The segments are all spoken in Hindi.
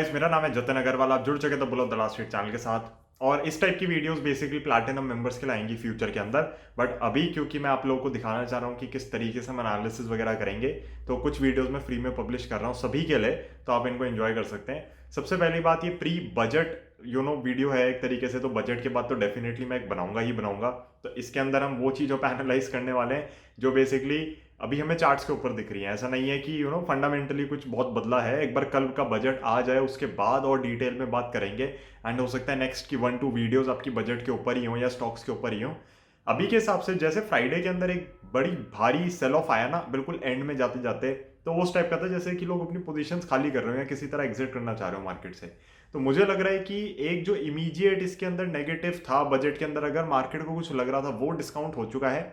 गाइस, मेरा नाम है जतिन अग्रवाल। आप जुड़ चुके तो bull of the last week channel के साथ। और इस टाइप की वीडियोस बेसिकली प्लैटिनम मेंबर्स के लिए आएंगी फ्यूचर के अंदर। बट अभी क्योंकि मैं आप लोगों को दिखाना चाह रहा हूँ कि किस तरीके से हम एनालिसिस वगैरह करेंगे, तो कुछ वीडियोस मैं फ्री में पब्लिश कर रहा हूँ सभी के लिए, तो आप इनको एंजॉय कर सकते हैं। सबसे पहली बात, ये प्री बजट वीडियो है एक तरीके से, तो बजट के बाद तो डेफिनेटली मैं एक बनाऊंगा ही बनाऊंगा। तो इसके अंदर हम वो चीज़ों पर एनालाइज करने वाले हैं जो बेसिकली अभी हमें चार्ट्स के ऊपर दिख रही है। ऐसा नहीं है कि फंडामेंटली कुछ बहुत बदला है। एक बार कल का बजट आ जाए उसके बाद और डिटेल में बात करेंगे। एंड हो सकता है नेक्स्ट की 1-2 वीडियोस आपकी बजट के ऊपर ही हो या स्टॉक्स के ऊपर ही हो। अभी के हिसाब से जैसे फ्राइडे के अंदर एक बड़ी भारी सेल ऑफ आया ना, बिल्कुल एंड में जाते जाते, तो उस टाइप का था जैसे कि लोग अपनी पोजीशंस खाली कर रहे हो या किसी तरह एग्जिट करना चाह रहे हो मार्केट से। तो मुझे लग रहा है कि एक जो इमीडिएट इसके अंदर नेगेटिव था बजट के अंदर, अगर मार्केट को कुछ लग रहा था, वो डिस्काउंट हो चुका है।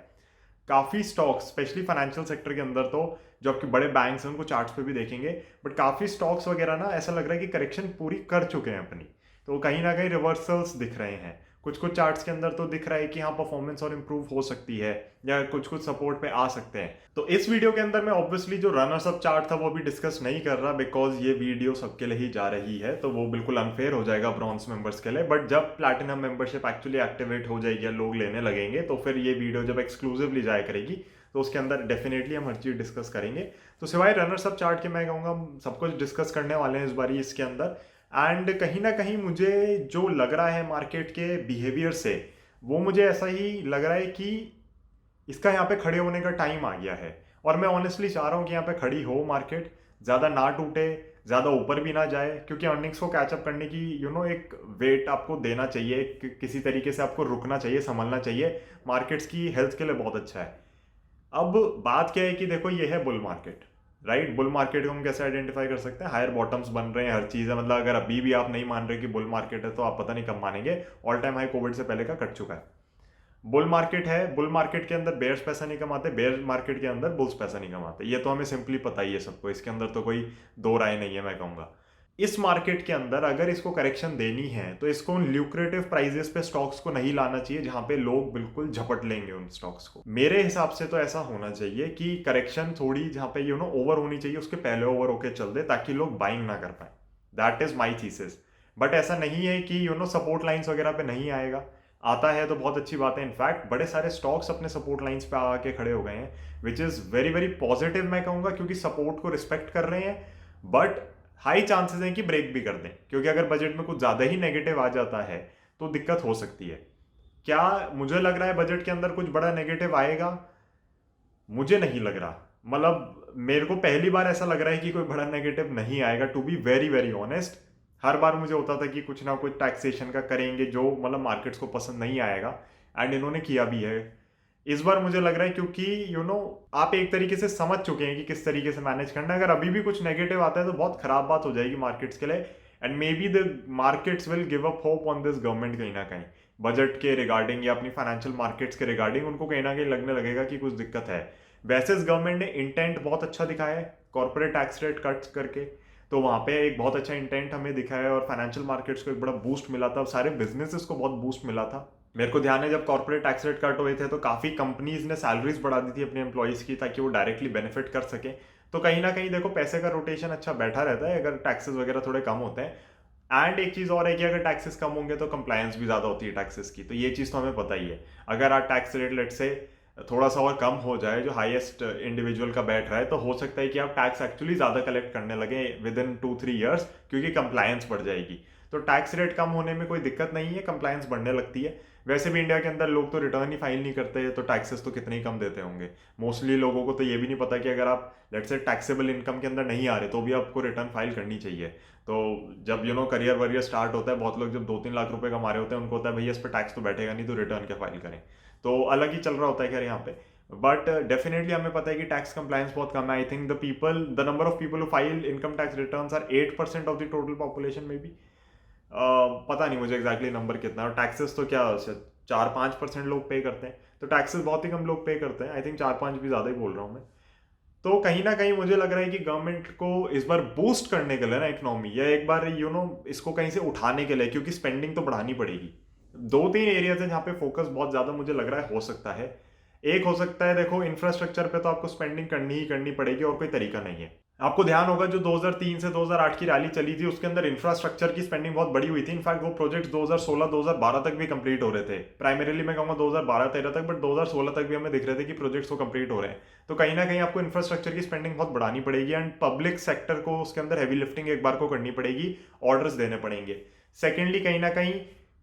काफ़ी स्टॉक्स स्पेशली फाइनेंशियल सेक्टर के अंदर, तो जो आपके बड़े बैंक्स हैं उनको चार्ट्स पे भी देखेंगे, बट काफ़ी स्टॉक्स वगैरह ना ऐसा लग रहा है कि करेक्शन पूरी कर चुके हैं अपनी। तो कहीं ना कहीं रिवर्सल्स दिख रहे हैं। कुछ कुछ चार्ट्स के अंदर तो दिख रहा है कि हाँ, परफॉर्मेंस और इम्प्रूव हो सकती है या कुछ कुछ सपोर्ट पे आ सकते हैं। तो इस वीडियो के अंदर मैं ऑब्वियसली जो रनर्स अप चार्ट था वो भी डिस्कस नहीं कर रहा, बिकॉज ये वीडियो सबके लिए ही जा रही है, तो वो बिल्कुल अनफेयर हो जाएगा ब्रॉन्ज मेंबर्स के लिए। बट जब प्लैटिनम मेंबरशिप एक्चुअली एक्टिवेट हो जाएगी या लोग लेने लगेंगे, तो फिर ये वीडियो जब एक्सक्लूसिवली जाया करेगी, तो उसके अंदर डेफिनेटली हम हर चीज़ डिस्कस करेंगे। तो सिवाय रनर्स अप चार्ट के मैं कहूँगा हम सब कुछ डिस्कस करने वाले हैं इस बारी इसके अंदर। एंड कहीं ना कहीं मुझे जो लग रहा है मार्केट के बिहेवियर से, वो मुझे ऐसा ही लग रहा है कि इसका यहाँ पे खड़े होने का टाइम आ गया है। और मैं ऑनेस्टली चाह रहा हूँ कि यहाँ पे खड़ी हो मार्केट, ज़्यादा ना टूटे, ज़्यादा ऊपर भी ना जाए, क्योंकि अर्निंग्स को कैचअप करने की एक वेट आपको देना चाहिए, किसी तरीके से आपको रुकना चाहिए, संभलना चाहिए। मार्केट्स की हेल्थ के लिए बहुत अच्छा है। अब बात क्या है कि देखो, ये है bull market, right. Bull market को हम कैसे आइडेंटिफाई कर सकते हैं? हायर बॉटम्स बन रहे हैं, हर चीज़ है। मतलब अगर अभी भी आप नहीं मान रहे कि बुल मार्केट है, तो आप पता नहीं कब मानेंगे। ऑल टाइम हाई कोविड से पहले का कट चुका है। बुल मार्केट है, बुल मार्केट के अंदर बेयर्स पैसा नहीं कमाते, बेयर मार्केट के अंदर बुल्स पैसा नहीं कमाते। ये तो हमें सिंपली पता ही है सबको, इसके अंदर तो कोई दो राय नहीं है। मैं कहूँगा इस मार्केट के अंदर अगर इसको करेक्शन देनी है, तो इसको उन ल्यूक्रेटिव प्राइजेस पे स्टॉक्स को नहीं लाना चाहिए जहां पे लोग बिल्कुल झपट लेंगे उन स्टॉक्स को। मेरे हिसाब से तो ऐसा होना चाहिए कि करेक्शन थोड़ी जहां पे ओवर होनी चाहिए, उसके पहले ओवर होके चल दे, ताकि लोग बाइंग ना कर पाए। That is my thesis. But ऐसा नहीं है कि सपोर्ट लाइन्स वगैरह पे नहीं आएगा। आता है तो बहुत अच्छी बात है। इनफैक्ट बड़े सारे स्टॉक्स अपने सपोर्ट लाइंस पे आके खड़े हो गए हैं, which is very very positive मैं कहूँगा, क्योंकि सपोर्ट को रिस्पेक्ट कर रहे हैं। बट हाई चांसेस हैं कि ब्रेक भी कर दें, क्योंकि अगर बजट में कुछ ज़्यादा ही नेगेटिव आ जाता है तो दिक्कत हो सकती है। क्या मुझे लग रहा है बजट के अंदर कुछ बड़ा नेगेटिव आएगा? मुझे नहीं लग रहा। मतलब मेरे को पहली बार ऐसा लग रहा है कि कोई बड़ा नेगेटिव नहीं आएगा, to be very very honest. हर बार मुझे होता था कि कुछ ना कुछ टैक्सेशन का करेंगे जो मतलब मार्केट्स को पसंद नहीं आएगा, एंड इन्होंने किया भी है। इस बार मुझे लग रहा है क्योंकि आप एक तरीके से समझ चुके हैं कि किस तरीके से मैनेज करना है। अगर अभी भी कुछ नेगेटिव आता है तो बहुत खराब बात हो जाएगी मार्केट्स के लिए, and may be the markets will give up hope on this government. कहीं ना कहीं बजट के रिगार्डिंग या अपनी फाइनेंशियल मार्केट्स के रिगार्डिंग उनको कहीं ना कहीं लगने लगेगा कि कुछ दिक्कत है। वैसे इस गवर्नमेंट ने इंटेंट बहुत अच्छा दिखाया है कॉर्पोरेट टैक्स रेट कट करके, तो वहाँ पे एक बहुत अच्छा इंटेंट हमें दिखा है, और फाइनेंशियल मार्केट्स को एक बड़ा बूस्ट मिला था, सारे बिजनेसेस को बहुत बूस्ट मिला था। मेरे को ध्यान है जब कॉर्पोरेट टैक्स रेट कट हुए थे तो काफ़ी कंपनीज ने सैलरीज बढ़ा दी थी अपने एम्प्लॉयज़ की, ताकि वो डायरेक्टली बेनिफिट कर सके। तो कहीं ना कहीं देखो, पैसे का रोटेशन अच्छा बैठा रहता है अगर टैक्सेस वगैरह थोड़े कम होते हैं। एंड एक चीज़ और है कि अगर टैक्सेस कम होंगे तो कंप्लायंस भी ज़्यादा होती है टैक्सेस की, तो ये चीज़ तो हमें पता ही है। अगर आप टैक्स रेट लेट से थोड़ा सा और कम हो जाए, जो हाईएस्ट इंडिविजुअल का बैठ रहा है, तो हो सकता है कि आप टैक्स एक्चुअली ज़्यादा कलेक्ट करने लगे विद इन 2-3 ईयर्स, क्योंकि कंप्लायंस बढ़ जाएगी। तो टैक्स रेट कम होने में कोई दिक्कत नहीं है, कंप्लायंस बढ़ने लगती है। वैसे भी इंडिया के अंदर लोग तो रिटर्न ही फाइल नहीं करते, तो टैक्सेस तो कितने ही कम देते होंगे। मोस्टली लोगों को तो ये भी नहीं पता कि अगर आप लेट्स से टैक्सेबल इनकम के अंदर नहीं आ रहे, तो भी आपको रिटर्न फाइल करनी चाहिए। तो जब करियर वरियर स्टार्ट होता है, बहुत लोग जब 2-3 लाख रुपए कमा रहे होते हैं, उनको होता है भैया इस पर टैक्स तो बैठेगा नहीं, तो रिटर्न क्या फाइल करें। तो अलग ही चल रहा होता है खैर यहाँ पे। बट डेफिनेटली हमें पता है कि टैक्स कंप्लायंस बहुत कम है। I think the number of people who file income tax returns are 8% of the total population में भी। पता नहीं मुझे एग्जैक्टली नंबर कितना है। और टैक्सेस तो क्या 4-5% लोग पे करते हैं, तो टैक्सेस बहुत ही कम लोग पे करते हैं। आई थिंक 4-5 भी ज़्यादा ही बोल रहा हूँ मैं। तो कहीं ना कहीं मुझे लग रहा है कि गवर्नमेंट को इस बार बूस्ट करने के लिए ना इकोनॉमी, या एक बार इसको कहीं से उठाने के लिए, क्योंकि स्पेंडिंग तो बढ़ानी पड़ेगी। 2-3 एरियाज है जहाँ पे फोकस बहुत ज़्यादा मुझे लग रहा है हो सकता है। एक हो सकता है, देखो इंफ्रास्ट्रक्चर पे तो आपको स्पेंडिंग करनी ही करनी पड़ेगी और कोई तरीका नहीं है। आपको ध्यान होगा जो 2003 से 2008 की रैली चली थी उसके अंदर इंफ्रास्ट्रक्चर की स्पेंडिंग बहुत बड़ी हुई थी। इनफैक्ट वो प्रोजेक्ट 2016-2012 तक भी कंप्लीट हो रहे थे। प्राइमरीली मैं कहूंगा 2012-13 तक, बट 2016 तक भी हमें दिख रहे थे कि प्रोजेक्ट्स वो कंप्लीट हो रहे हैं। तो कहीं ना कहीं आपको इंफ्रास्ट्रक्चर की स्पेंडिंग बहुत बढ़ानी पड़ेगी एंड पब्लिक सेक्टर को उसके अंदर हैवी लिफ्टिंग एक बार को करनी पड़ेगी, ऑर्डर्स देने पड़ेंगे। सेकेंडली, कहीं ना कहीं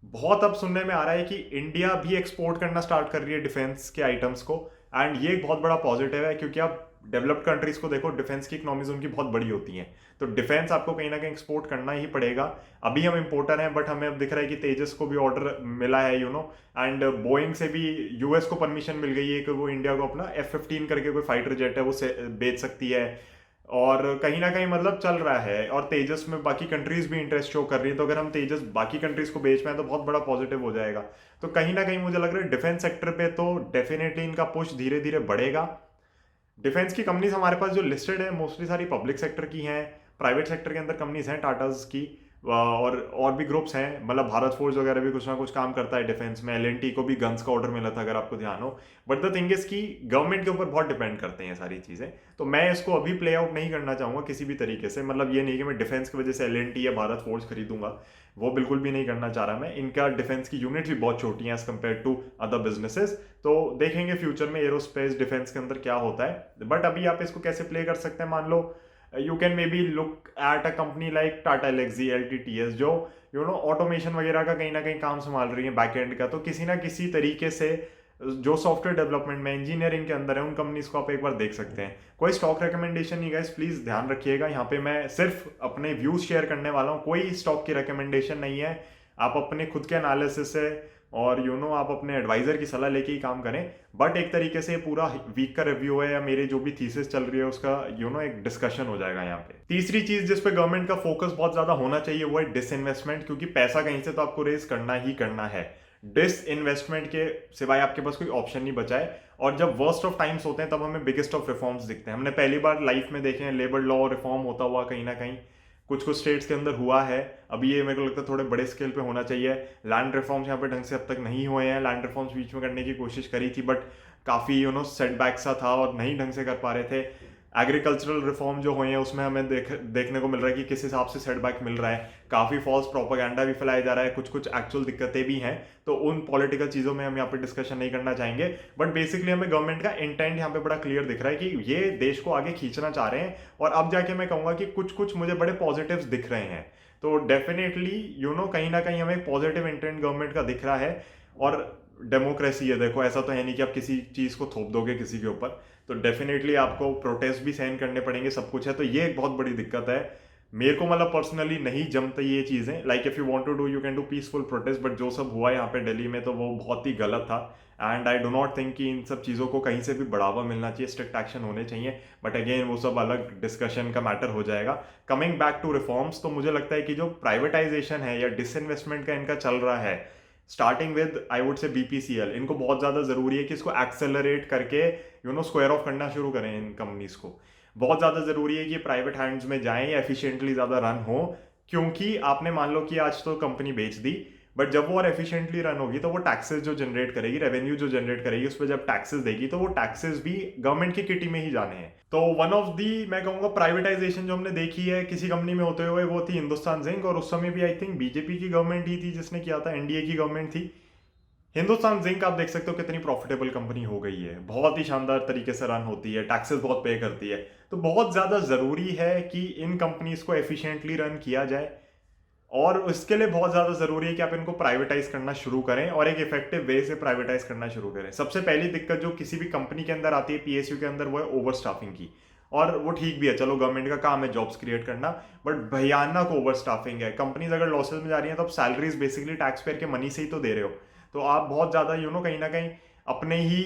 बहुत अब सुनने में आ रहा है कि इंडिया भी एक्सपोर्ट करना स्टार्ट कर रही है डिफेंस के आइटम्स को, एंड ये एक बहुत बड़ा पॉजिटिव है क्योंकि आप डेवलप्ड कंट्रीज को देखो, डिफेंस की इकोनॉमीज उनकी बहुत बड़ी होती हैं। तो डिफेंस आपको कहीं ना कहीं एक्सपोर्ट करना ही पड़ेगा। अभी हम इंपोर्टर हैं, बट हमें अब दिख रहा है कि तेजस को भी ऑर्डर मिला है, एंड बोइंग से भी यूएस को परमिशन मिल गई है कि वो इंडिया को अपना F-15 करके कोई फाइटर जेट है वो बेच सकती है। और कहीं ना कहीं मतलब चल रहा है, और तेजस में बाकी कंट्रीज भी इंटरेस्ट शो कर रही है। तो अगर हम तेजस बाकी कंट्रीज को बेच पाए तो बहुत बड़ा पॉजिटिव हो जाएगा। तो कहीं ना कहीं मुझे लग रहा है डिफेंस सेक्टर पे तो डेफिनेटली इनका पुश धीरे धीरे बढ़ेगा। डिफेंस की कंपनीज हमारे पास जो लिस्टेड है मोस्टली सारी पब्लिक सेक्टर की हैं। प्राइवेट सेक्टर के अंदर कंपनीज हैं टाटाज की, और भी ग्रुप्स हैं, मतलब भारत फोर्स वगैरह भी कुछ ना कुछ काम करता है डिफेंस में। L&T को भी गन्स का ऑर्डर मिला था, अगर आपको ध्यान हो। बट द थिंग इज कि गवर्नमेंट के ऊपर बहुत डिपेंड करते हैं सारी चीज़ें। तो मैं इसको अभी प्ले आउट नहीं करना चाहूँगा किसी भी तरीके से। मतलब ये नहीं कि मैं डिफेंस की वजह से L&T या भारत फोर्स खरीदूंगा, वो बिल्कुल भी नहीं करना चाह रहा मैं। इनका डिफेंस की यूनिट भी बहुत छोटी है as compare to other businesses. तो देखेंगे फ्यूचर में एरोस्पेस डिफेंस के अंदर क्या होता है। बट अभी आप इसको कैसे प्ले कर सकते हैं, मान लो you can may be look at a company like Tata Elxsi LTTS, जो ऑटोमेशन वगैरह का कहीं ना कहीं काम संभाल रही है बैकएंड का। तो किसी ना किसी तरीके से जो सॉफ्टवेयर डेवलपमेंट में इंजीनियरिंग के अंदर है उन कंपनीज को आप एक बार देख सकते हैं। कोई स्टॉक रिकमेंडेशन नहीं गाइस, प्लीज ध्यान रखिएगा। यहाँ पे मैं सिर्फ अपने व्यूज शेयर करने वाला हूँ, कोई स्टॉक की रिकमेंडेशन नहीं है। आप अपने खुद के एनालिसिस से और आप अपने एडवाइजर की सलाह लेके ही काम करें। बट एक तरीके से पूरा वीक का रिव्यू है या मेरे जो भी थीसिस चल रही है उसका एक डिस्कशन हो जाएगा यहाँ पे। तीसरी चीज जिस पे गवर्नमेंट का फोकस बहुत ज्यादा होना चाहिए वो है डिसइन्वेस्टमेंट, क्योंकि पैसा कहीं से तो आपको रेज करना ही करना है। डिसइन्वेस्टमेंट के सिवाय आपके पास कोई ऑप्शन नहीं बचा है। और जब वर्स्ट ऑफ टाइम्स होते हैं तब हमें बिगेस्ट ऑफ रिफॉर्म्स दिखते हैं। हमने पहली बार लाइफ में देखे हैं लेबर लॉ रिफॉर्म होता हुआ कहीं ना कहीं, कुछ कुछ स्टेट्स के अंदर हुआ है। अभी ये मेरे को लगता है थोड़े बड़े स्केल पे होना चाहिए। लैंड रिफॉर्म्स यहाँ पे ढंग से अब तक नहीं हुए हैं। लैंड रिफॉर्म्स बीच में करने की कोशिश करी थी, बट काफ़ी सेटबैक सा था और नहीं ढंग से कर पा रहे थे। एग्रीकल्चरल रिफॉर्म जो हुए हैं उसमें हमें देखने को मिल रहा है कि किस हिसाब से सेटबैक मिल रहा है। काफ़ी फॉल्स प्रोपागेंडा भी फैलाया जा रहा है, कुछ कुछ एक्चुअल दिक्कतें भी हैं। तो उन पॉलिटिकल चीज़ों में हम यहाँ पे डिस्कशन नहीं करना चाहेंगे। बट बेसिकली हमें गवर्नमेंट का इंटेंट यहाँ पे बड़ा क्लियर दिख रहा है कि ये देश को आगे खींचना चाह रहे हैं। और अब जाके मैं कहूँगा कि कुछ कुछ मुझे बड़े पॉजिटिव्स दिख रहे हैं। तो डेफिनेटली कहीं ना कहीं हमें एक पॉजिटिव इंटेंट गवर्नमेंट का दिख रहा है। और डेमोक्रेसी है, देखो ऐसा तो है नहीं कि आप किसी चीज़ को थोप दोगे किसी के ऊपर। तो डेफिनेटली आपको प्रोटेस्ट भी सहन करने पड़ेंगे, सब कुछ है। तो ये एक बहुत बड़ी दिक्कत है। मेरे को मतलब पर्सनली नहीं जमता ये चीज़ें। Like if you want to do you can do peaceful protest, but जो सब हुआ यहाँ पे दिल्ली में तो वो बहुत ही गलत था। And I do not think कि इन सब चीज़ों को कहीं से भी बढ़ावा मिलना चाहिए, स्ट्रिक्ट एक्शन होने चाहिए। बट अगेन वो सब अलग डिस्कशन का मैटर हो जाएगा। कमिंग बैक टू रिफॉर्म्स, तो मुझे लगता है कि जो प्राइवेटाइजेशन है या डिसइन्वेस्टमेंट का इनका चल रहा है, starting with I would say BPCL, इनको बहुत ज़्यादा ज़रूरी है कि इसको एक्सेलरेट करके स्क्वायर ऑफ करना शुरू करें इन कंपनीज को। बहुत ज़्यादा ज़रूरी है कि प्राइवेट हैंड्स में जाएं या एफिशिएंटली ज़्यादा रन हो। क्योंकि आपने मान लो कि आज तो कंपनी बेच दी, बट जब वो और एफिशिएंटली रन होगी तो वो टैक्सेस जो जनरेट करेगी, रेवेन्यू जो जनरेट करेगी, उस पर जब टैक्सेस देगी तो वो टैक्सेस भी गवर्नमेंट की किटी में ही जाने हैं। तो वन ऑफ दी मैं कहूँगा प्राइवेटाइजेशन जो हमने देखी है किसी कंपनी में होते हुए वो थी हिंदुस्तान जिंक। और उस समय भी आई थिंक बीजेपी की गवर्नमेंट ही थी जिसने किया था, NDA की गवर्नमेंट थी। हिंदुस्तान जिंक आप देख सकते हो कितनी प्रॉफिटेबल कंपनी हो गई है, बहुत ही शानदार तरीके से रन होती है, टैक्सेस बहुत पे करती है। तो बहुत ज़्यादा ज़रूरी है कि इन कंपनीज को एफिशिएंटली रन किया जाए। और उसके लिए बहुत ज़्यादा ज़रूरी है कि आप इनको प्राइवेटाइज करना शुरू करें और एक इफेक्टिव वे से प्राइवेटाइज करना शुरू करें। सबसे पहली दिक्कत जो किसी भी कंपनी के अंदर आती है PSU के अंदर, वो है ओवर स्टाफिंग की। और वो ठीक भी है, चलो गवर्नमेंट का काम है जॉब्स क्रिएट करना, बट भयानक ओवर स्टाफिंग है। कंपनीज अगर लॉसेज में जा रही हैं तो आप सैलरीज बेसिकली टैक्स पेयर के मनी से ही तो दे रहे हो। तो आप बहुत ज़्यादा कहीं ना कहीं अपने ही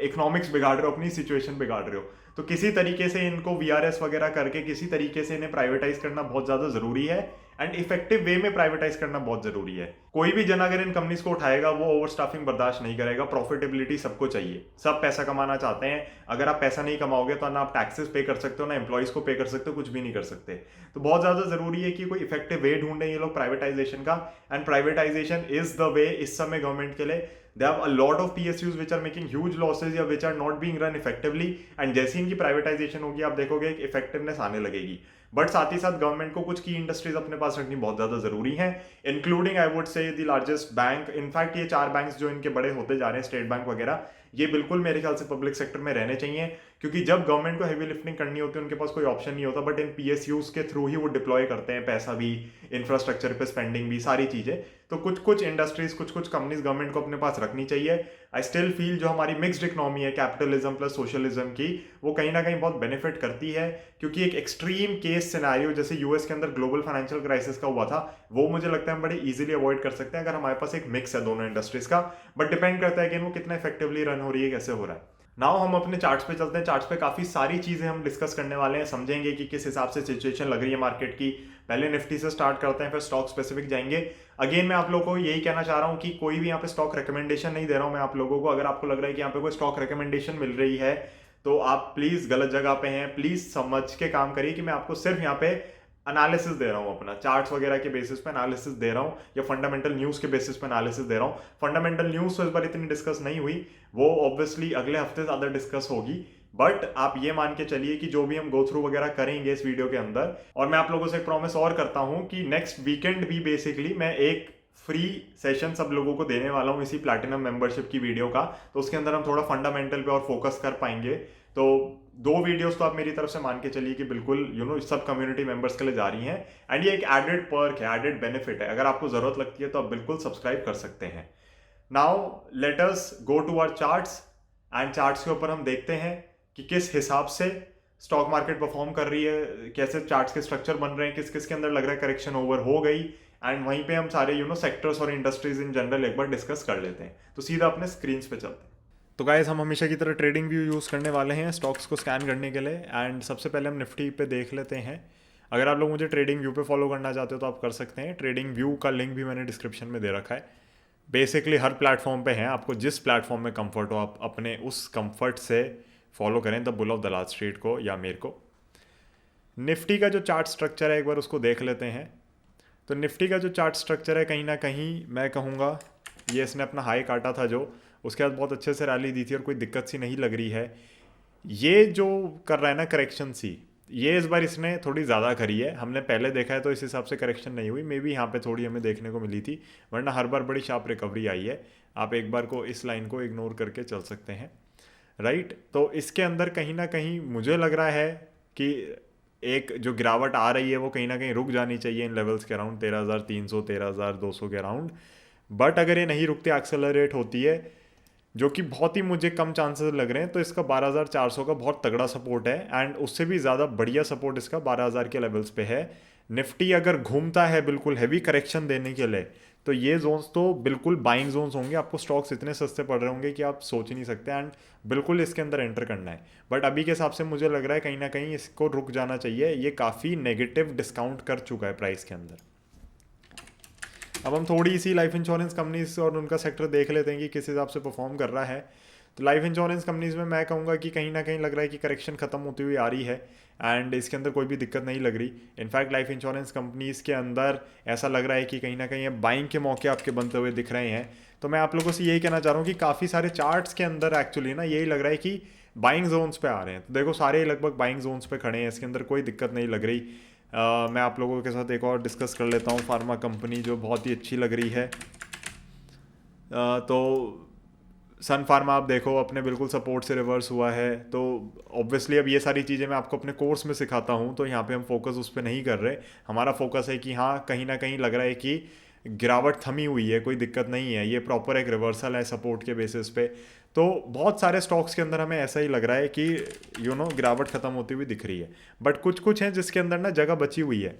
इकोनॉमिक्स बिगाड़ रहे हो, अपनी सिचुएशन बिगाड़ रहे हो। तो किसी तरीके से इनको VRS वगैरह करके किसी तरीके से इन्हें प्राइवेटाइज करना बहुत ज़्यादा ज़रूरी है। एंड इफेक्टिव वे में प्राइवेटाइज करना बहुत ज़रूरी है। कोई भी जन अगर इन कंपनीज को उठाएगा वो ओवर स्टाफिंग बर्दाश्त नहीं करेगा। प्रॉफिटेबिलिटी सबको चाहिए, सब पैसा कमाना चाहते हैं। अगर आप पैसा नहीं कमाओगे तो ना आप टैक्सेस पे कर सकते हो, ना एम्प्लॉइज को पे कर सकते हो, कुछ भी नहीं कर सकते। तो बहुत ज़्यादा ज़रूरी है कि कोई इफेक्टिव वे ढूंढे ये लोग प्राइवेटाइजेशन का। And privatization is the way इस समय गवर्नमेंट के लिए। They have a lot of PSUs which are making huge losses या which are not being run effectively, and जैसे ही इनकी प्राइवेटाइजेशन होगी आप देखोगे एक इफेक्टिवनेस आने लगेगी। बट साथ ही साथ गवर्नमेंट को कुछ की इंडस्ट्रीज अपने पास रखनी बहुत ज्यादा जरूरी है, including I would say the largest bank. In fact ये 4 बैंक्स जो इनके बड़े होते जा रहे हैं, स्टेट बैंक वगैरह, ये बिल्कुल मेरे ख्याल से पब्लिक सेक्टर में रहने चाहिए, क्योंकि जब गवर्नमेंट को हेवी लिफ्टिंग करनी होती है उनके पास कोई ऑप्शन नहीं होता, बट इन पीएसयूज के थ्रू ही वो डिप्लॉय करते हैं पैसा भी, इंफ्रास्ट्रक्चर पे स्पेंडिंग भी, सारी चीजें। तो कुछ कुछ इंडस्ट्रीज, कुछ कुछ कंपनीज गवर्नमेंट को अपने पास रखनी चाहिए। आई स्टिल फील जो हमारी मिक्स्ड इकोनॉमी है कैपिटलिज्म प्लस सोशलिज्म की, वो कहीं ना कहीं बहुत बेनिफिट करती है, क्योंकि एक एक्सट्रीम केस सिनेरियो जैसे यूएस के अंदर ग्लोबल फाइनेंशियल क्राइसिस का हुआ था, वो मुझे लगता है हम बड़े इजीली अवॉइड कर सकते हैं अगर हमारे पास एक मिक्स है दोनों इंडस्ट्रीज का। बट डिपेंड करता है कि वो कितना इफेक्टिवली रन हो रही है, कैसे हो रहा है। नाउ हम अपने चार्ट्स पे चलते हैं। चार्ट्स पे काफी सारी चीजें हम डिस्कस करने वाले हैं, समझेंगे कि किस हिसाब से सिचुएशन लग रही है मार्केट की। पहले निफ्टी से स्टार्ट करते हैं, फिर स्टॉक स्पेसिफिक जाएंगे। अगेन मैं आप लोगों को यही कहना चाह रहा हूं कि कोई भी यहाँ पे स्टॉक रिकमेंडेशन नहीं दे रहा हूं मैं आप लोगों को। अगर आपको लग रहा है कि यहाँ पे कोई स्टॉक रिकमेंडेशन मिल रही है तो आप प्लीज गलत जगह पे हैं, प्लीज समझ के काम करिए कि मैं आपको सिर्फ यहाँ पे एनालिसिस दे रहा हूं, अपना चार्ट्स वगैरह के बेसिस पे एनालिसिस दे रहा हूं, या फंडामेंटल न्यूज के बेसिस पे एनालिसिस दे रहा हूं। फंडामेंटल न्यूज तो इस बार इतनी डिस्कस नहीं हुई, वो ऑब्वियसली अगले हफ्ते ज्यादा डिस्कस होगी। बट आप ये मान के चलिए कि जो भी हम गो थ्रू वगैरह करेंगे इस वीडियो के अंदर, और मैं आप लोगों से एक प्रॉमिस और करता हूं कि नेक्स्ट वीकेंड भी बेसिकली मैं एक फ्री सेशन सब लोगों को देने वाला हूं इसी प्लैटिनम मेंबरशिप की वीडियो का। तो उसके अंदर हम थोड़ा फंडामेंटल पे और फोकस कर पाएंगे। तो 2 वीडियोस तो आप मेरी तरफ से मान के चलिए कि बिल्कुल सब कम्युनिटी मेंबर्स के लिए जा रही हैं, एंड ये एक एडेड पर्क है, एडेड बेनिफिट है। अगर आपको जरूरत लगती है तो आप बिल्कुल सब्सक्राइब कर सकते हैं। Now let us go to our charts, and charts के ऊपर हम देखते हैं कि किस हिसाब से स्टॉक मार्केट परफॉर्म कर रही है, कैसे चार्ट्स के स्ट्रक्चर बन रहे हैं, किस किस के अंदर लग रहा है करेक्शन ओवर हो गई, एंड वहीं पे हम सारे सेक्टर्स और इंडस्ट्रीज इन जनरल एक बार डिस्कस कर लेते हैं। तो सीधा अपने स्क्रीन पे चलते हैं। तो गाइस हम हमेशा की तरह ट्रेडिंग व्यू यूज़ करने वाले हैं स्टॉक्स को स्कैन करने के लिए, एंड सबसे पहले हम निफ्टी पे देख लेते हैं। अगर आप लोग मुझे ट्रेडिंग व्यू पे फॉलो करना चाहते हो तो आप कर सकते हैं। ट्रेडिंग व्यू का लिंक भी मैंने डिस्क्रिप्शन में दे रखा है। बेसिकली हर प्लेटफॉर्म पे है, आपको जिस प्लेटफॉर्म में कंफर्ट हो आप अपने उस कंफर्ट से फॉलो करें the bull of the last street को या मेरे को। निफ्टी का जो चार्ट स्ट्रक्चर है एक बार उसको देख लेते हैं। तो निफ्टी का जो चार्ट स्ट्रक्चर है कहीं ना कहीं मैं कहूँगा ये इसने अपना हाई काटा था जो, उसके बाद बहुत अच्छे से रैली दी थी और कोई दिक्कत सी नहीं लग रही है। ये जो कर रहा है ना करेक्शन सी, ये इस बार इसने थोड़ी ज़्यादा करी है। हमने पहले देखा है तो इस हिसाब से करेक्शन नहीं हुई, मे बी यहाँ पे थोड़ी हमें देखने को मिली थी, वरना हर बार बड़ी शार्प रिकवरी आई है। आप एक बार को इस लाइन को इग्नोर करके चल सकते हैं, राइट। तो इसके अंदर कहीं ना कहीं मुझे लग रहा है कि एक जो गिरावट आ रही है वो कहीं ना कहीं रुक जानी चाहिए इन लेवल्स के अराउंड 13,300 13,200 के अराउंड। बट अगर ये नहीं रुकती, एक्सेलरेट होती है, जो कि बहुत ही मुझे कम चांसेस लग रहे हैं, तो इसका 12,400 का बहुत तगड़ा सपोर्ट है, एंड उससे भी ज़्यादा बढ़िया सपोर्ट इसका 12,000 के लेवल्स पे है। निफ्टी अगर घूमता है बिल्कुल हैवी करेक्शन देने के लिए, तो ये जोन्स तो बिल्कुल बाइंग जोन्स होंगे। आपको स्टॉक्स इतने सस्ते पड़ रहे होंगे कि आप सोच ही नहीं सकते, एंड बिल्कुल इसके अंदर एंटर करना है। बट अभी के हिसाब से मुझे लग रहा है कहीं ना कहीं इसको रुक जाना चाहिए, ये काफ़ी नेगेटिव डिस्काउंट कर चुका है प्राइस के अंदर। अब हम थोड़ी सी लाइफ इंश्योरेंस कंपनीज और उनका सेक्टर देख लेते हैं कि किस हिसाब से परफॉर्म कर रहा है। तो लाइफ इंश्योरेंस कंपनीज में मैं कहूँगा कि कहीं ना कहीं लग रहा है कि करेक्शन खत्म होती हुई आ रही है, एंड इसके अंदर कोई भी दिक्कत नहीं लग रही। इनफैक्ट लाइफ इंश्योरेंस कंपनीज के अंदर ऐसा लग रहा है कि कहीं ना कहीं बाइंग के मौके आपके बनते हुए दिख रहे हैं। तो मैं आप लोगों से यही कहना चाह रहा हूँ कि काफ़ी सारे चार्ट्स के अंदर एक्चुअली ना यही लग रहा है कि बाइंग जोन्स पे आ रहे हैं। तो देखो सारे लगभग बाइंग जोन्स पे खड़े हैं, इसके अंदर कोई दिक्कत नहीं लग रही। मैं आप लोगों के साथ एक और डिस्कस कर लेता हूँ फार्मा कंपनी जो बहुत ही अच्छी लग रही है। तो सन फार्मा आप देखो अपने बिल्कुल सपोर्ट से रिवर्स हुआ है। तो ऑब्वियसली अब ये सारी चीज़ें मैं आपको अपने कोर्स में सिखाता हूँ, तो यहाँ पे हम फोकस उस पर नहीं कर रहे। हमारा फोकस है कि हाँ कहीं ना कहीं लग रहा है कि गिरावट थमी हुई है, कोई दिक्कत नहीं है, ये प्रॉपर एक रिवर्सल है सपोर्ट के बेसिस पे। तो बहुत सारे स्टॉक्स के अंदर हमें ऐसा ही लग रहा है कि गिरावट खत्म होती हुई दिख रही है। बट कुछ कुछ हैं जिसके अंदर ना जगह बची हुई है।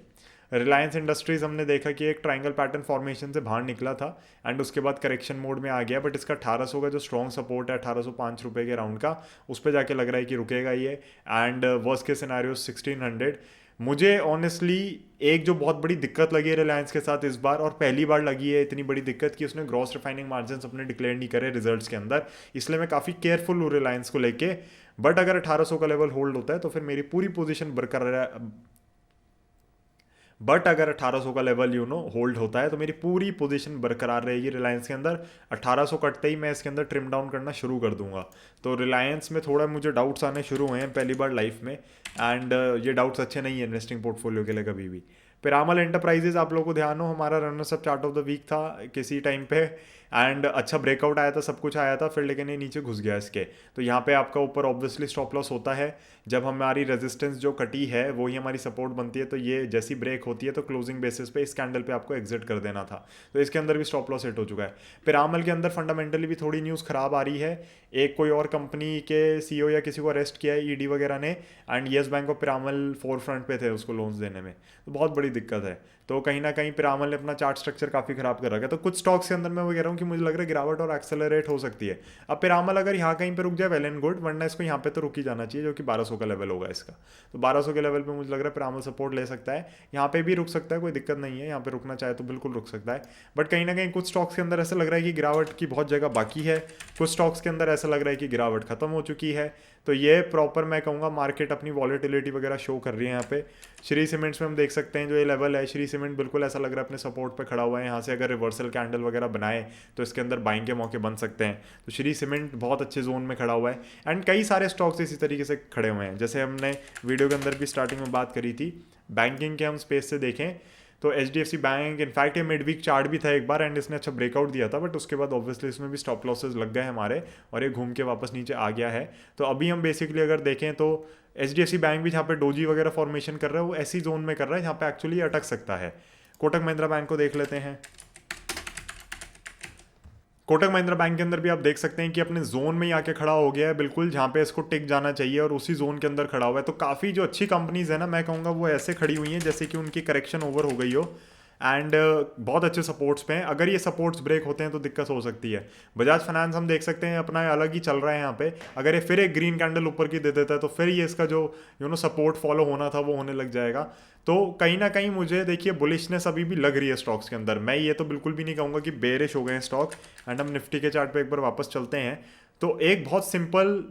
रिलायंस इंडस्ट्रीज हमने देखा कि एक ट्रायंगल पैटर्न फॉर्मेशन से बाहर निकला था, एंड उसके बाद करेक्शन मोड में आ गया। बट इसका 1800 का जो स्ट्रॉन्ग सपोर्ट है 1805 रुपये के राउंड का, उस पर जाके लग रहा है कि रुकेगा ये। एंड वर्स्ट के सिनेरियो 1600। मुझे ऑनेस्टली एक जो बहुत बड़ी दिक्कत लगी है रिलायंस के साथ इस बार, और पहली बार लगी है इतनी बड़ी दिक्कत कि उसने ग्रॉस रिफाइनिंग मार्जिन अपने डिक्लेयर नहीं करे रिजल्ट्स के अंदर, इसलिए मैं काफ़ी केयरफुल हूँ रिलायंस को लेके। बट अगर 1800 का लेवल होल्ड होता है तो फिर मेरी पूरी पोजीशन बरकरार बट अगर 1800 का लेवल होल्ड होता है तो मेरी पूरी पोजीशन बरकरार रहेगी रिलायंस के अंदर। 1800 कटते ही मैं इसके अंदर ट्रिम डाउन करना शुरू कर दूंगा। तो रिलायंस में थोड़ा मुझे डाउट्स आने शुरू हुए हैं पहली बार लाइफ में, एंड ये डाउट्स अच्छे नहीं है इन्वेस्टिंग पोर्टफोलियो के लिए कभी भी। पिरामल एंटरप्राइजेज आप लोगों को ध्यान हो, हमारा runners up chart of the week था किसी टाइम पे, एंड अच्छा ब्रेकआउट आया था, सब कुछ आया था, फिर लेकिन ये नीचे घुस गया इसके। तो यहाँ पे आपका ऊपर ऑब्वियसली स्टॉप लॉस होता है। जब हमारी रेजिस्टेंस जो कटी है वही हमारी सपोर्ट बनती है, तो ये जैसी ब्रेक होती है तो क्लोजिंग बेसिस पे इस कैंडल पे आपको एग्जिट कर देना था। तो इसके अंदर भी स्टॉप लॉस हिट हो चुका है। पिरामल के अंदर फंडामेंटली भी थोड़ी न्यूज़ खराब आ रही है। एक कोई और कंपनी के सीईओ या किसी को अरेस्ट किया है ईडी वगैरह ने, एंड येस बैंक और पिरामल फोर फ्रंट पे थे उसको लोन्स देने में, तो बहुत बड़ी दिक्कत है। तो कहीं ना कहीं पिरामल ने अपना चार्ट स्ट्रक्चर काफ़ी खराब कर रखा है। तो कुछ स्टॉक्स के अंदर मैं वो कह रहा हूँ कि मुझे लग रहा है गिरावट और एक्सेलरेट हो सकती है। अब पिरामल अगर यहाँ कहीं पे रुक जाए वेल एंड गुड, वरना इसको यहाँ पे तो रुक ही जाना चाहिए, जो कि 1200 का लेवल होगा इसका। तो 1200 के लेवल पे मुझे लग रहा है पिरामल सपोर्ट ले सकता है, यहाँ पे भी रुक सकता है, कोई दिक्कत नहीं है, यहाँ पे रुकना चाहे तो बिल्कुल रुक सकता है। बट कहीं ना कहीं कुछ स्टॉक्स के अंदर ऐसा लग रहा है कि गिरावट की बहुत जगह बाकी है, कुछ स्टॉक्स के अंदर ऐसा लग रहा है कि गिरावट खत्म हो चुकी है। तो ये प्रॉपर मैं कहूँगा मार्केट अपनी वॉलेटिलिटी वगैरह शो कर रही है यहाँ पे। श्री सीमेंट्स में हम देख सकते हैं जो ये लेवल है, श्री सीमेंट बिल्कुल ऐसा लग रहा है अपने सपोर्ट पे खड़ा हुआ है। यहाँ से अगर रिवर्सल कैंडल वगैरह बनाए तो इसके अंदर बाइंग के मौके बन सकते हैं। तो श्री सीमेंट बहुत अच्छे जोन में खड़ा हुआ है, एंड कई सारे स्टॉक्स इसी तरीके से खड़े हुए हैं। जैसे हमने वीडियो के अंदर भी स्टार्टिंग में बात करी थी, बैंकिंग के हम स्पेस से देखें तो HDFC बैंक, इनफैक्ट ये मिड वीक चार्ट भी था एक बार, एंड इसने अच्छा ब्रेकआउट दिया था, बट उसके बाद ऑब्वियसली इसमें भी स्टॉप लॉसेस लग गए हमारे और ये घूम के वापस नीचे आ गया है। तो अभी हम बेसिकली अगर देखें तो HDFC बैंक भी जहाँ पे डोजी वगैरह फॉर्मेशन कर रहा है वो ऐसी जोन में कर रहा है जहाँ पे एक्चुअली अटक सकता है। कोटक महिंद्रा बैंक को देख लेते हैं। कोटक महिंद्रा बैंक के अंदर भी आप देख सकते हैं कि अपने जोन में ही आके खड़ा हो गया है बिल्कुल, जहाँ पे इसको टिक जाना चाहिए, और उसी जोन के अंदर खड़ा हुआ है। तो काफ़ी जो अच्छी कंपनीज है ना, मैं कहूँगा वो ऐसे खड़ी हुई हैं जैसे कि उनकी करेक्शन ओवर हो गई हो, एंड बहुत अच्छे सपोर्ट्स पे हैं। अगर ये सपोर्ट्स ब्रेक होते हैं तो दिक्कत हो सकती है। बजाज फाइनेंस हम देख सकते हैं अपना अलग ही चल रहा है यहाँ पे, अगर ये फिर एक ग्रीन कैंडल ऊपर की दे देता है तो फिर ये इसका जो सपोर्ट फॉलो होना था वो होने लग जाएगा। तो कहीं ना कहीं मुझे देखिए बुलिशनेस अभी भी लग रही है स्टॉक्स के अंदर। मैं ये तो बिल्कुल भी नहीं कहूँगा कि बेरिश हो गए हैं स्टॉक। एंड हम निफ्टी के चार्ट पे एक बार वापस चलते हैं तो एक बहुत सिंपल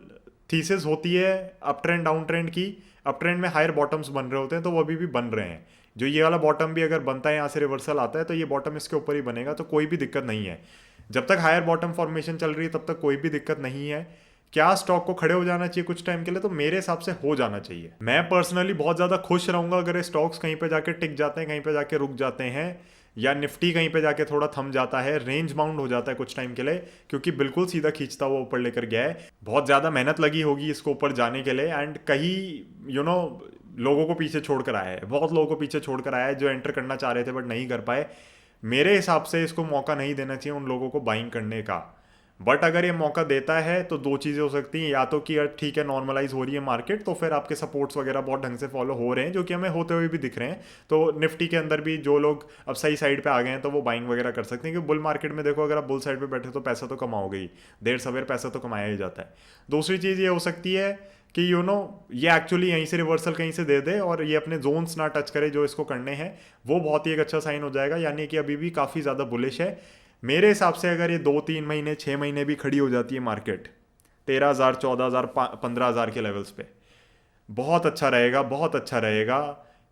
थीसिस होती है अप ट्रेंड डाउन ट्रेंड की। अप ट्रेंड में हायर बॉटम्स बन रहे होते हैं, तो वो अभी भी बन रहे हैं। जो ये वाला बॉटम भी अगर बनता है, यहाँ से रिवर्सल आता है, तो ये बॉटम इसके ऊपर ही बनेगा, तो कोई भी दिक्कत नहीं है। जब तक हायर बॉटम फॉर्मेशन चल रही है तब तक कोई भी दिक्कत नहीं है। क्या स्टॉक को खड़े हो जाना चाहिए कुछ टाइम के लिए? तो मेरे हिसाब से हो जाना चाहिए। मैं पर्सनली बहुत ज़्यादा खुश रहूंगा अगर ये स्टॉक्स कहीं पे जाके टिक जाते हैं, कहीं पे जाके रुक जाते हैं, या निफ्टी कहीं पे जाके थोड़ा थम जाता है, रेंज बाउंड हो जाता है कुछ टाइम के लिए, क्योंकि बिल्कुल सीधा खींचता हुआ ऊपर लेकर गया है। बहुत ज़्यादा मेहनत लगी होगी इसको ऊपर जाने के लिए, एंड कहीं लोगों को पीछे छोड़कर आया है, बहुत लोगों को पीछे छोड़कर आया है जो एंटर करना चाह रहे थे बट नहीं कर पाए। मेरे हिसाब से इसको मौका नहीं देना चाहिए उन लोगों को बाइंग करने का। बट अगर ये मौका देता है तो दो चीज़ें हो सकती हैं, या तो कि ठीक है नॉर्मलाइज हो रही है मार्केट, तो फिर आपके सपोर्ट्स वगैरह बहुत ढंग से फॉलो हो रहे हैं, जो कि हमें होते हुए भी दिख रहे हैं। तो निफ्टी के अंदर भी जो लोग अब सही साइड पे आ गए हैं तो वो बाइंग वगैरह कर सकते हैं, क्योंकि बुल मार्केट में देखो अगर आप बुल साइड पे बैठे तो पैसा तो कमाओगे ही, देर सवेर पैसा तो कमाया ही जाता है। दूसरी चीज़ ये हो सकती है कि ये एक्चुअली यहीं से रिवर्सल कहीं से दे दे और ये अपने जोन्स ना टच करे जो इसको करने हैं, वो बहुत ही एक अच्छा साइन हो जाएगा, यानी कि अभी भी काफ़ी ज़्यादा बुलिश है। मेरे हिसाब से अगर ये 2-3 महीने 6 महीने भी खड़ी हो जाती है मार्केट 13,000 14,000 15,000 के लेवल्स पे, बहुत अच्छा रहेगा, बहुत अच्छा रहेगा।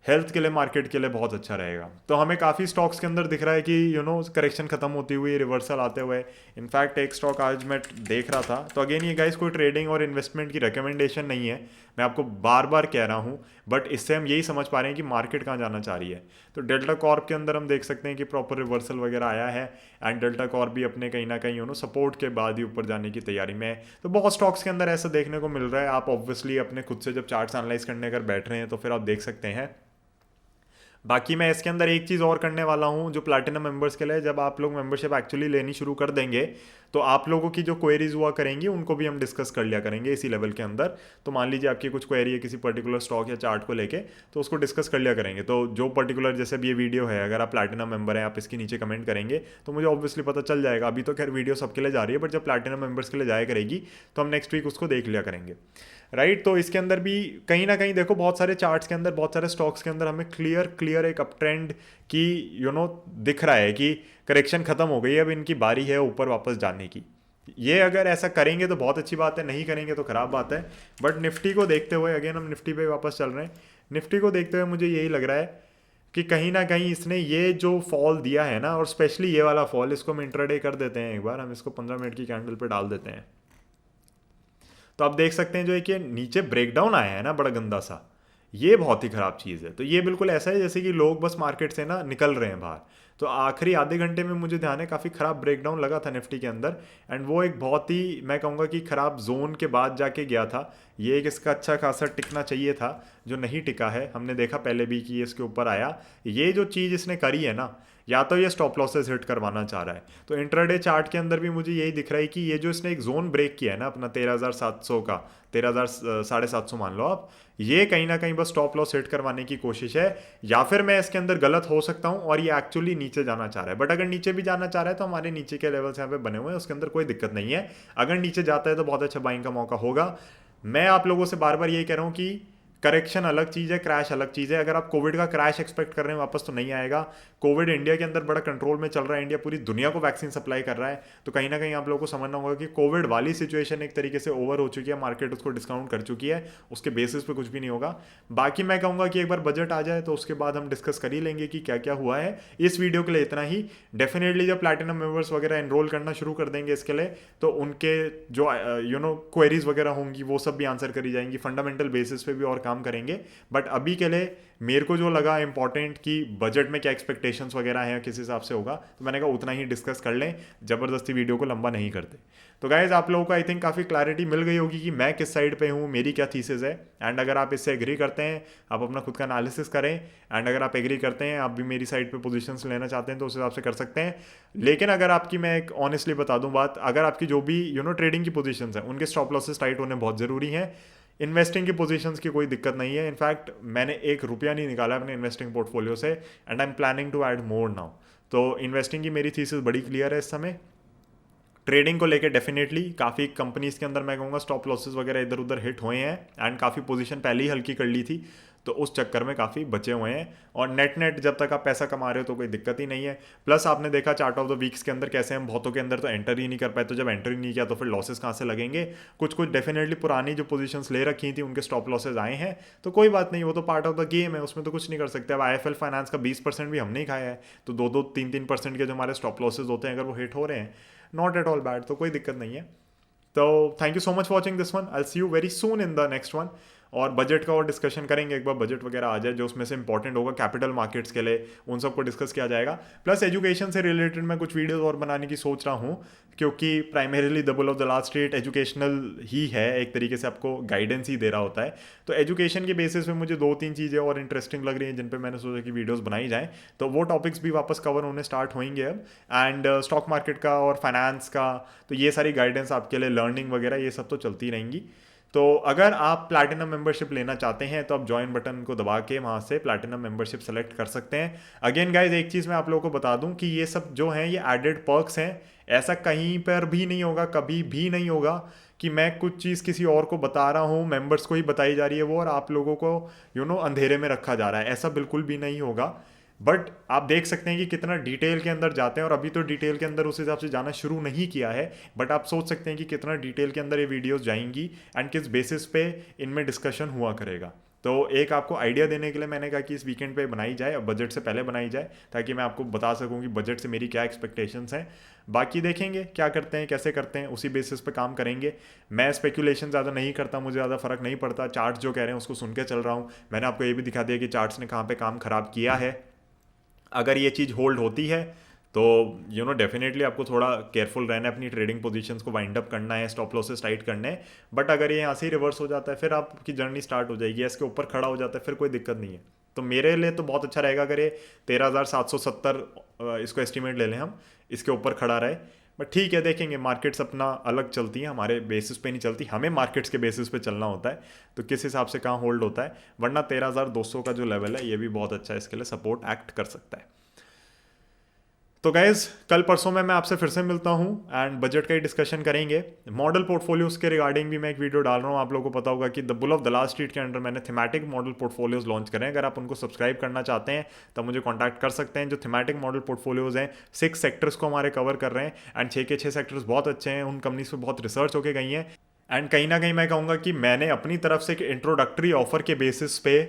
हेल्थ के लिए, मार्केट के लिए बहुत अच्छा रहेगा। तो हमें काफ़ी स्टॉक्स के अंदर दिख रहा है कि करेक्शन खत्म होती हुई, रिवर्सल आते हुए। इनफैक्ट एक स्टॉक आज मैं देख रहा था, तो अगेन ये गाइस कोई ट्रेडिंग और इन्वेस्टमेंट की रिकमेंडेशन नहीं है, मैं आपको बार बार कह रहा हूँ, बट इससे हम यही समझ पा रहे हैं कि मार्केट कहाँ जाना चाह रही है। तो डेल्टा कॉर्प के अंदर हम देख सकते हैं कि प्रॉपर रिवर्सल वगैरह आया है, एंड डेल्टा कॉर्प भी अपने कहीं ना कहीं सपोर्ट के बाद ही ऊपर जाने की तैयारी में है। तो बहुत स्टॉक्स के अंदर ऐसा देखने को मिल रहा है। आप ऑब्वियसली अपने खुद से जब चार्ट्स एनालाइज करने अगर बैठ रहे हैं तो फिर आप देख सकते हैं। बाकी मैं इसके अंदर एक चीज़ और करने वाला हूँ जो प्लैटिनम मेंबर्स के लिए, जब आप लोग मेंबरशिप एक्चुअली लेनी शुरू कर देंगे तो आप लोगों की जो क्वेरीज हुआ करेंगी उनको भी हम डिस्कस कर लिया करेंगे इसी लेवल के अंदर। तो मान लीजिए आपकी कुछ क्वेरी है किसी पर्टिकुलर स्टॉक या चार्ट को लेके, तो उसको डिस्कस कर लिया करेंगे। तो जो पर्टिकुलर, जैसे भी ये वीडियो है, अगर आप प्लैटिनम मेंबर हैं, आप इसके नीचे कमेंट करेंगे तो मुझे ऑब्वियसली पता चल जाएगा। अभी तो खैर वीडियो सबके लिए जा रही है, बट जब प्लैटिनम मेंबर्स के लिए जाया करेगी तो हम नेक्स्ट वीक उसको देख लिया करेंगे, राइट। तो इसके अंदर भी कहीं ना कहीं देखो बहुत सारे चार्ट्स के अंदर, बहुत सारे स्टॉक्स के अंदर हमें क्लियर एक अप ट्रेंड की दिख रहा है कि करेक्शन खत्म हो गई है, अब इनकी बारी है ऊपर वापस जाने की। ये अगर ऐसा करेंगे तो बहुत अच्छी बात है, नहीं करेंगे तो खराब बात है। बट निफ्टी को देखते हुए, अगेन हम निफ्टी पे वापस चल रहे हैं, निफ्टी को देखते हुए मुझे यही लग रहा है कि कहीं ना कहीं इसने ये जो फॉल दिया है ना, और स्पेशली ये वाला फॉल, इसको हम इंट्राडे कर देते हैं एक बार, हम इसको 15 मिनट की कैंडल पे डाल देते हैं। तो आप देख सकते हैं जो एक ये नीचे ब्रेकडाउन आया है ना बड़ा गंदा सा, ये बहुत ही ख़राब चीज़ है। तो ये बिल्कुल ऐसा है जैसे कि लोग बस मार्केट से ना निकल रहे हैं बाहर। तो आखिरी आधे घंटे में मुझे ध्यान है काफ़ी ख़राब ब्रेकडाउन लगा था निफ्टी के अंदर, एंड वो एक बहुत ही मैं कहूँगा कि ख़राब जोन के बाद जाके गया था। ये एक इसका अच्छा खासा टिकना चाहिए था जो नहीं टिका है। हमने देखा पहले भी कि ये इसके ऊपर आया। ये जो चीज़ इसने करी है ना, या तो ये स्टॉप लॉसेस हिट करवाना चाह रहा है। तो इंट्राडे चार्ट के अंदर भी मुझे यही दिख रहा है कि ये जो इसने एक जोन ब्रेक किया है ना अपना 13,700 का, 13,750 मान लो आप, ये कहीं ना कहीं बस स्टॉप लॉस हिट करवाने की कोशिश है। या फिर मैं इसके अंदर गलत हो सकता हूँ और ये एक्चुअली नीचे जाना चाह रहा है। बट अगर नीचे भी जाना चाह रहा है तो हमारे नीचे के लेवल्स यहाँ पे बने हुए हैं, उसके अंदर कोई दिक्कत नहीं है। अगर नीचे जाता है तो बहुत अच्छा बाइंग का मौका होगा। मैं आप लोगों से बार बार यही कह रहा हूँ कि करेक्शन अलग चीज़ है, क्रैश अलग चीज़ है। अगर आप कोविड का क्रैश एक्सपेक्ट कर रहे हैं वापस, तो नहीं आएगा। कोविड इंडिया के अंदर बड़ा कंट्रोल में चल रहा है, इंडिया पूरी दुनिया को वैक्सीन सप्लाई कर रहा है। तो कहीं ना कहीं आप लोगों को समझना होगा कि कोविड वाली सिचुएशन एक तरीके से ओवर हो चुकी है, मार्केट उसको डिस्काउंट कर चुकी है, उसके बेसिस पे कुछ भी नहीं होगा। बाकी मैं कहूँगा कि एक बार बजट आ जाए तो उसके बाद हम डिस्कस कर ही लेंगे कि क्या क्या हुआ है। इस वीडियो के लिए इतना ही। डेफिनेटली जब प्लैटिनम मेंबर्स वगैरह एनरोल करना शुरू कर देंगे इसके लिए, तो उनके जो क्वेरीज वगैरह होंगी वो सब भी आंसर करी जाएंगी, फंडामेंटल बेसिस पे भी और काम करेंगे। बट अभी के लिए मेरे को जो लगा इंपॉर्टेंट कि बजट में क्या एक्सपेक्टेशंस वगैरह हैं, किस हिसाब से होगा, तो मैंने कहा उतना ही डिस्कस कर लें, ज़बरदस्ती वीडियो को लंबा नहीं करते। तो गाइज आप लोगों को आई थिंक काफ़ी क्लैरिटी मिल गई होगी कि मैं किस साइड पे हूँ, मेरी क्या थीसिस है। एंड अगर आप इससे एग्री करते हैं, आप अपना खुद का एनालिसिस करें। एंड अगर आप एग्री करते हैं, आप भी मेरी साइड पे पोजीशंस लेना चाहते हैं, तो उस हिसाब से कर सकते हैं। लेकिन अगर आपकी, मैं एक ऑनेस्टली बता दूं बात, अगर आपकी जो भी ट्रेडिंग की पोजीशंस हैं उनके स्टॉप लॉसेस टाइट होने बहुत ज़रूरी हैं। इन्वेस्टिंग की पोजीशंस की कोई दिक्कत नहीं है। इनफैक्ट मैंने ₹1 नहीं निकाला अपने इन्वेस्टिंग पोर्टफोलियो से, and I am planning to add more now. तो इन्वेस्टिंग की मेरी थीसिस बड़ी क्लियर है इस समय। ट्रेडिंग को लेकर डेफिनेटली काफ़ी कंपनीज के अंदर मैं कहूँगा स्टॉप लॉसेस वगैरह इधर उधर हिट हुए हैं, एंड काफ़ी पोजीशन पहले ही हल्की कर ली थी, तो उस चक्कर में काफ़ी बचे हुए हैं। और नेट नेट जब तक आप पैसा कमा रहे हो तो कोई दिक्कत ही नहीं है। प्लस आपने देखा चार्ट ऑफ द वीक्स के अंदर कैसे हम बहुतों के अंदर तो एंटर ही नहीं कर पाए, तो जब एंटर ही नहीं किया तो फिर लॉसेस कहाँ से लगेंगे। कुछ कुछ डेफिनेटली पुरानी जो पोजीशंस ले रखी थी उनके स्टॉप लॉसेज आए हैं, तो कोई बात नहीं, वो तो पार्ट ऑफ द गेम है, उसमें तो कुछ नहीं कर सकते। अब IIFL फाइनेंस का 20% भी हमने ही खाया है, तो 2-3% के जो हमारे स्टॉप लॉसेज होते हैं अगर वो हिट हो रहे हैं, नॉट एट ऑल बैड, तो कोई दिक्कत नहीं है। तो thank you so much for watching this one. I see you very soon in the next one. और बजट का और डिस्कशन करेंगे, एक बार बजट वगैरह आ जाए जो उसमें से इंपॉर्टेंट होगा कैपिटल मार्केट्स के लिए, उन सबको डिस्कस किया जाएगा। प्लस एजुकेशन से रिलेटेड मैं कुछ वीडियोस और बनाने की सोच रहा हूँ, क्योंकि primarily the bull of the last street educational ही है, एक तरीके से आपको गाइडेंस ही दे रहा होता है। तो एजुकेशन के बेसिस पे मुझे 2-3 चीज़ें और इंटरेस्टिंग लग रही हैं जिन पे मैंने सोचा कि वीडियोस बनाई जाएँ, तो वो टॉपिक्स भी वापस कवर होने स्टार्ट होंगे अब। एंड स्टॉक मार्केट का और फाइनेंस का, तो ये सारी गाइडेंस आपके लिए, लर्निंग वगैरह ये सब तो चलती रहेंगी। तो अगर आप प्लैटिनम मेंबरशिप लेना चाहते हैं तो आप ज्वाइन बटन को दबा के वहाँ से प्लैटिनम मेंबरशिप सेलेक्ट कर सकते हैं। अगेन गाइज एक चीज़ मैं आप लोगों को बता दूं कि ये सब जो हैं ये एडेड पर्क्स हैं, ऐसा कहीं पर भी नहीं होगा, कभी भी नहीं होगा कि मैं कुछ चीज़ किसी और को बता रहा हूँ, मेंबर्स को ही बताई जा रही है वो, और आप लोगों को अंधेरे में रखा जा रहा है, ऐसा बिल्कुल भी नहीं होगा। बट आप देख सकते हैं कि कितना डिटेल के अंदर जाते हैं, और अभी तो डिटेल के अंदर उस हिसाब से जाना शुरू नहीं किया है, बट आप सोच सकते हैं कि कितना डिटेल के अंदर ये वीडियोस जाएंगी एंड किस बेसिस पे इनमें डिस्कशन हुआ करेगा। तो एक आपको आइडिया देने के लिए मैंने कहा कि इस वीकेंड पे बनाई जाए, अब बजट से पहले बनाई जाए, ताकि मैं आपको बता सकूं कि बजट से मेरी क्या एक्सपेक्टेशंस हैं। बाकी देखेंगे क्या करते हैं, कैसे करते हैं, उसी बेसिस पे काम करेंगे। मैं स्पेकुलेशन ज़्यादा नहीं करता, मुझे ज़्यादा फर्क नहीं पड़ता, चार्ट्स जो कह रहे हैं उसको सुन के चल रहा हूँ। मैंने आपको ये भी दिखा दिया कि चार्ट्स ने कहाँ पर काम ख़राब किया है। अगर ये चीज़ होल्ड होती है तो डेफिनेटली आपको थोड़ा केयरफुल रहना है, अपनी ट्रेडिंग पोजीशंस को वाइंड अप करना है, स्टॉप लॉसेस टाइट करने हैं। बट अगर ये यहाँ से ही रिवर्स हो जाता है फिर आपकी जर्नी स्टार्ट हो जाएगी, इसके ऊपर खड़ा हो जाता है फिर कोई दिक्कत नहीं है। तो मेरे लिए तो बहुत अच्छा रहेगा अगर ये 13,770 इसको एस्टिमेट ले लें हम, इसके ऊपर खड़ा रहे। बट ठीक है, देखेंगे, मार्केट्स अपना अलग चलती हैं, हमारे बेसिस पे नहीं चलती, हमें मार्केट्स के बेसिस पे चलना होता है, तो किस हिसाब से कहाँ होल्ड होता है। वरना 13,200 का जो लेवल है ये भी बहुत अच्छा है, इसके लिए सपोर्ट एक्ट कर सकता है। तो गाइज कल परसों में मैं आपसे फिर से मिलता हूँ एंड बजट का ही डिस्कशन करेंगे। मॉडल पोर्टफोलियोज के रिगार्डिंग भी मैं एक वीडियो डाल रहा हूँ, आप लोगों को पता होगा कि the bull of the last street के अंडर मैंने थीमेटिक मॉडल पोर्टफोलियोज लॉन्च करें। अगर आप उनको सब्सक्राइब करना चाहते हैं तो मुझे कॉन्टैक्ट कर सकते हैं। जो थीमेटिक मॉडल पोर्टफोलियोज हैं 6 सेक्टर्स को हमारे कवर कर रहे हैं, एंड 6 के 6 सेक्टर्स बहुत अच्छे हैं, उन कंपनीज पर बहुत रिसर्च होकर गई हैं। एंड कहीं ना कहीं मैं कहूँगा कि मैंने अपनी तरफ से एक इंट्रोडक्टरी ऑफर के बेसिस पे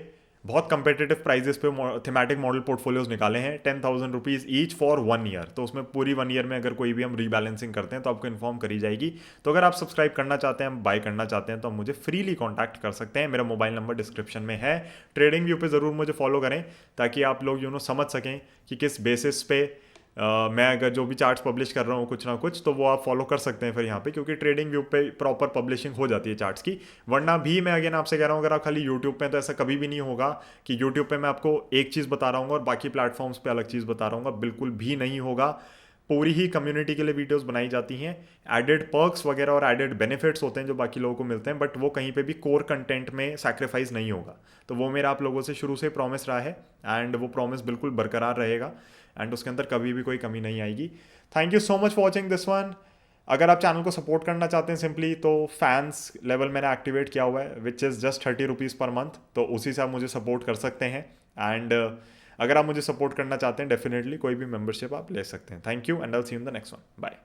बहुत कंपेटिटिव प्राइजेस पे थीमेटिक मॉडल पोर्टफोलियोज निकाले हैं, 10,000 रुपीज़ ईच फॉर 1 ईयर। तो उसमें पूरी 1 ईयर में अगर कोई भी हम रीबैलेंसिंग करते हैं तो आपको इन्फॉर्म करी जाएगी। तो अगर आप सब्सक्राइब करना चाहते हैं, बाय करना चाहते हैं, तो आप मुझे फ्रीली कॉन्टैक्ट कर सकते हैं। मेरा मोबाइल नंबर डिस्क्रिप्शन में है। ट्रेडिंग व्यू पे ज़रूर मुझे फॉलो करें ताकि आप लोग समझ सकें कि किस बेसिस पे मैं अगर जो भी चार्ट्स पब्लिश कर रहा हूँ कुछ ना कुछ, तो वो आप फॉलो कर सकते हैं फिर यहाँ पे, क्योंकि ट्रेडिंग व्यू पे प्रॉपर पब्लिशिंग हो जाती है चार्ट्स की। वरना भी मैं अगेन आपसे कह रहा हूँ, अगर आप खाली यूट्यूब पे, तो ऐसा कभी भी नहीं होगा कि यूट्यूब पे मैं आपको एक चीज़ बता रहा हूँ और बाकी प्लेटफॉर्म्स पे अलग चीज़ बता रहा हूँ, बिल्कुल भी नहीं होगा। पूरी ही कम्युनिटी के लिए वीडियोस बनाई जाती हैं। एडेड पर्क्स वगैरह और एडेड बेनिफिट्स होते हैं जो बाकी लोगों को मिलते हैं, बट वो कहीं पे भी कोर कंटेंट में सैक्रिफाइस नहीं होगा। तो वो मेरा आप लोगों से शुरू से प्रॉमिस रहा है, एंड वो प्रॉमिस बिल्कुल बरकरार रहेगा, एंड उसके अंदर कभी भी कोई कमी नहीं आएगी। Thank you so much for watching this one. अगर आप चैनल को सपोर्ट करना चाहते हैं सिंपली, तो फैंस लेवल मैंने एक्टिवेट किया हुआ है, which is just 30 rupees per month. तो उसी से आप मुझे सपोर्ट कर सकते हैं। एंड अगर आप मुझे सपोर्ट करना चाहते हैं, डेफिनेटली कोई भी मेंबरशिप आप ले सकते हैं। Thank you, and I will see you in the next one. Bye.